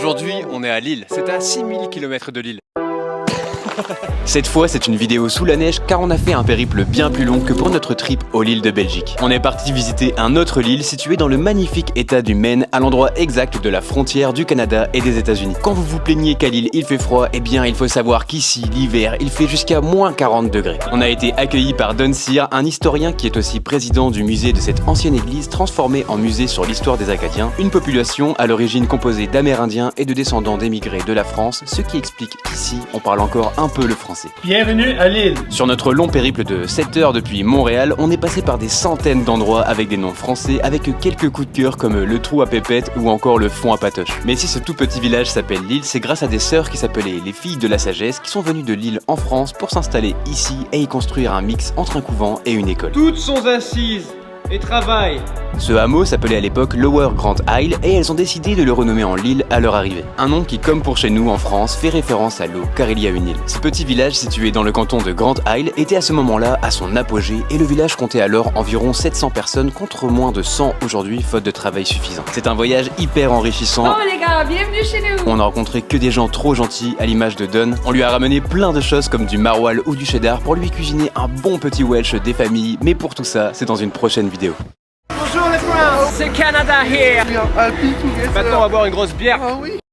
Aujourd'hui, on est à Lille. C'est à 6000 km de Lille. Cette fois, c'est une vidéo sous la neige car on a fait un périple bien plus long que pour notre trip aux Lilles de Belgique. On est parti visiter un autre Lille situé dans le magnifique état du Maine, à l'endroit exact de la frontière du Canada et des États-Unis. Quand vous vous plaignez qu'à Lille il fait froid, eh bien il faut savoir qu'ici, l'hiver, il fait jusqu'à moins 40 degrés. On a été accueillis par Don Cyr, un historien qui est aussi président du musée de cette ancienne église transformée en musée sur l'histoire des Acadiens, une population à l'origine composée d'Amérindiens et de descendants d'émigrés de la France, ce qui explique qu'ici, on parle encore un peu le français. Bienvenue à Lille. Sur notre long périple de 7 heures depuis Montréal, on est passé par des centaines d'endroits avec des noms français, avec quelques coups de cœur comme le trou à pépette ou encore le fond à patoche. Mais si ce tout petit village s'appelle Lille, c'est grâce à des sœurs qui s'appelaient les filles de la sagesse qui sont venues de Lille en France pour s'installer ici et y construire un mix entre un couvent et une école. Toutes sont assises et travaillent. Ce hameau s'appelait à l'époque Lower Grand Isle et elles ont décidé de le renommer en Lille à leur arrivée. Un nom qui, comme pour chez nous en France, fait référence à l'eau car il y a une île. Ce petit village situé dans le canton de Grand Isle était à ce moment-là à son apogée et le village comptait alors environ 700 personnes contre moins de 100 aujourd'hui faute de travail suffisant. C'est un voyage hyper enrichissant. Oh les gars, bienvenue chez nous. On n'a rencontré que des gens trop gentils à l'image de Don. On lui a ramené plein de choses comme du maroilles ou du cheddar pour lui cuisiner un bon petit Welsh des familles, mais pour tout ça, c'est dans une prochaine vidéo. Bonjour les friends. C'est Canada here. Maintenant on va boire une grosse bière. Ah oui.